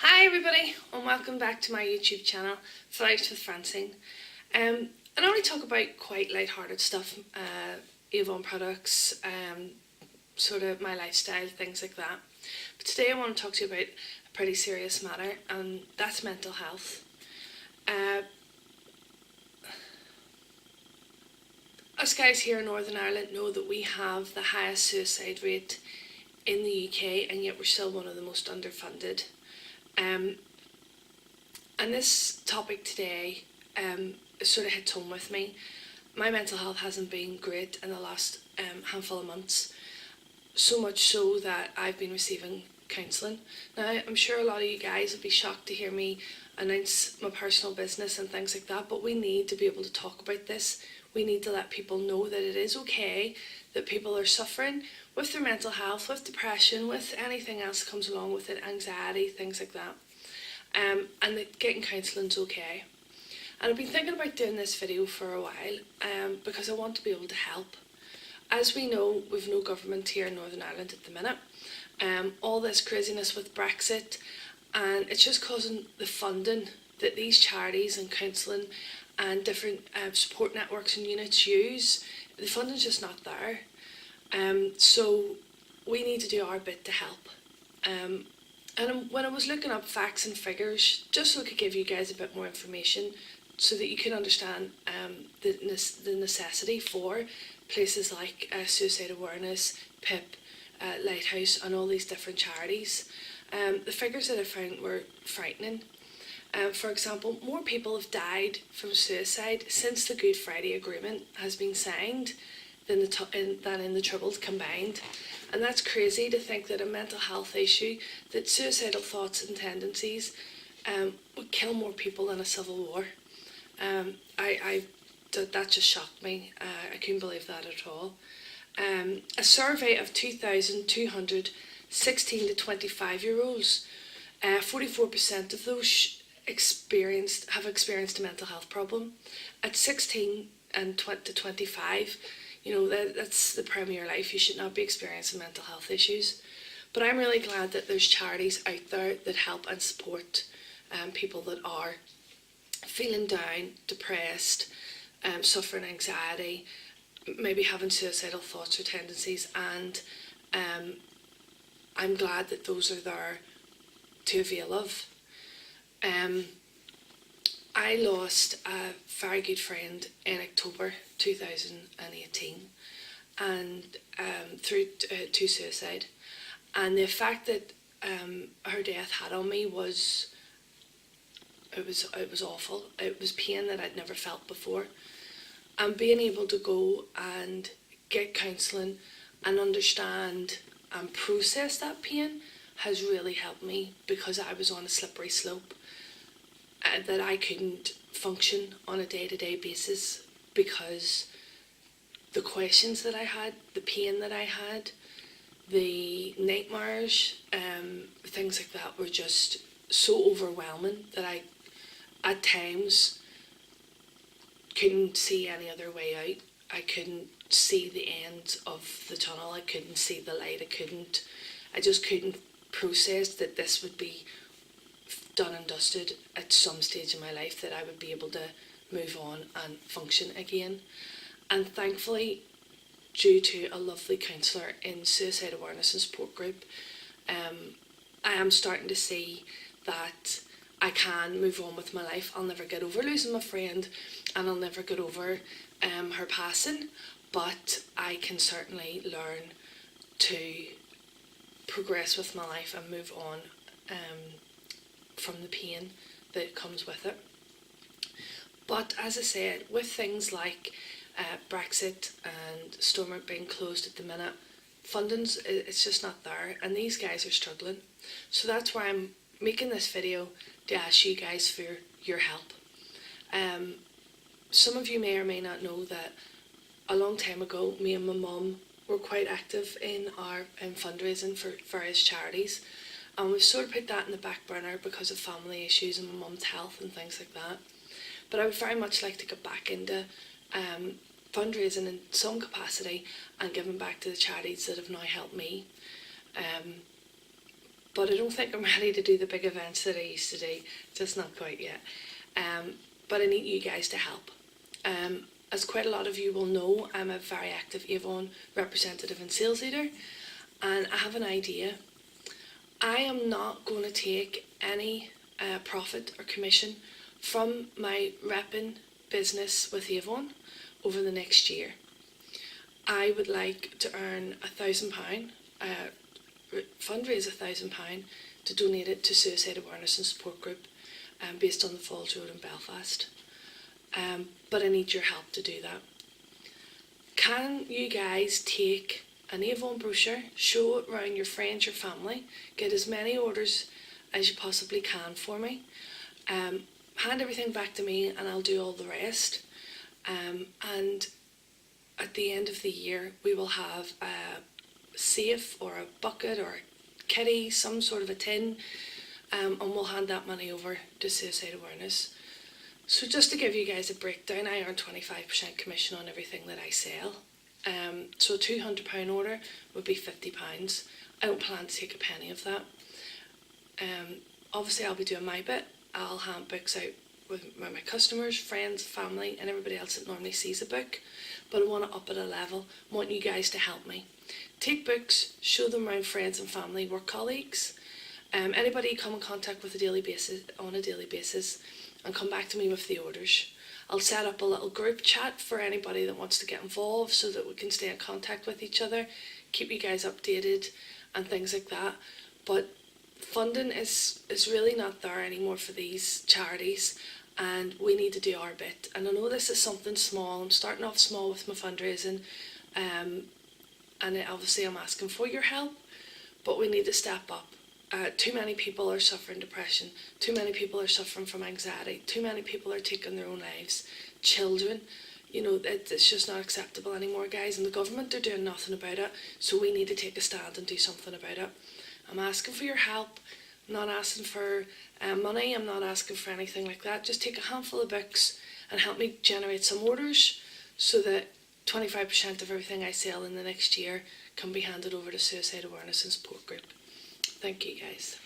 Hi everybody and welcome back to my YouTube channel, Flight with Francine. I normally talk about quite light-hearted stuff, Avon products, sort of my lifestyle, things like that. But today I want to talk to you about a pretty serious matter, and that's mental health. Us guys here in Northern Ireland know that we have the highest suicide rate in the UK, and yet we're still one of the most underfunded. And this topic today sort of hits home with me. My mental health hasn't been great in the last handful of months, so much so that I've been receiving counselling. Now, I'm sure a lot of you guys would be shocked to hear me announce my personal business and things like that, but we need to be able to talk about this. We need to let people know that it is okay, that people are suffering with their mental health, with depression, with anything else that comes along with it, anxiety, things like that. And that getting counselling is okay. And I've been thinking about doing this video for a while because I want to be able to help. As we know, we've no government here in Northern Ireland at the minute. All this craziness with Brexit, and it's just causing the funding that these charities and counselling and different support networks and units use, the funding's just not there. So we need to do our bit to help. And when I was looking up facts and figures, just so I could give you guys a bit more information so that you can understand the necessity for places like Suicide Awareness, PIP, Lighthouse and all these different charities. The figures that I found were frightening. For example, more people have died from suicide since the Good Friday Agreement has been signed than in the Troubles combined. And that's crazy to think that a mental health issue, that suicidal thoughts and tendencies would kill more people than a civil war. That just shocked me. I couldn't believe that at all. A survey of 2,216 to 25-year-olds, 44% of those have experienced a mental health problem. At 16 and to 25, you know, that's the prime of your life. You should not be experiencing mental health issues. But I'm really glad that there's charities out there that help and support people that are feeling down, depressed, suffering anxiety, maybe having suicidal thoughts or tendencies, and I'm glad that those are there to avail of. I lost a very good friend in October 2018 and through to suicide, and the effect that her death had on me was awful. It was pain that I'd never felt before, and being able to go and get counselling and understand and process that pain has really helped me, because I was on a slippery slope that I couldn't function on a day-to-day basis, because the questions that I had, the pain that I had, the nightmares, things like that were just so overwhelming that I at times couldn't see any other way out. I couldn't see the end of the tunnel. I couldn't see the light. I just couldn't process that this would be done and dusted at some stage in my life, that I would be able to move on and function again. And thankfully, due to a lovely counsellor in Suicide Awareness and Support Group, I am starting to see that I can move on with my life. I'll never get over losing my friend, and I'll never get over her passing, but I can certainly learn to progress with my life and move on from the pain that comes with it. But as I said, with things like Brexit and Stormont being closed at the minute, funding's it's just not there, and these guys are struggling. So that's why I'm making this video, to ask you guys for your help. Some of you may or may not know that a long time ago, me and my mum were quite active in our fundraising for various charities, and we've sort of put that in the back burner because of family issues and my mum's health and things like that. But I would very much like to get back into fundraising in some capacity and giving back to the charities that have now helped me. but I don't think I'm ready to do the big events that I used to do, just not quite yet. But I need you guys to help. As quite a lot of you will know, I'm a very active Avon representative and sales leader, and I have an idea. I am not going to take any profit or commission from my repping business with Avon over the next year. I would like to earn £1,000, fundraise £1,000 to donate it to Suicide Awareness and Support Group based on the Falls Road in Belfast. But I need your help to do that. Can you guys take an Avon brochure, show it around your friends, your family, get as many orders as you possibly can for me, hand everything back to me and I'll do all the rest, and at the end of the year we will have a safe or a bucket or a kitty, some sort of a tin, and we'll hand that money over to Suicide Awareness. So just to give you guys a breakdown, I earn 25% commission on everything that I sell. So a £200 order would be £50. I don't plan to take a penny of that. Obviously I'll be doing my bit. I'll hand books out with my customers, friends, family and everybody else that normally sees a book. But I want to up it a level. I want you guys to help me. Take books, show them around friends and family, work colleagues, anybody you come in contact with on a daily basis, and come back to me with the orders. I'll set up a little group chat for anybody that wants to get involved so that we can stay in contact with each other, keep you guys updated and things like that. But funding is really not there anymore for these charities, and we need to do our bit. And I know this is something small. I'm starting off small with my fundraising, and obviously I'm asking for your help, but we need to step up. Too many people are suffering depression, too many people are suffering from anxiety, too many people are taking their own lives. Children, it's just not acceptable anymore, guys, and the government are doing nothing about it, so we need to take a stand and do something about it. I'm asking for your help. I'm not asking for money, I'm not asking for anything like that. Just take a handful of books and help me generate some orders so that 25% of everything I sell in the next year can be handed over to Suicide Awareness and Support Group. Thank you, guys.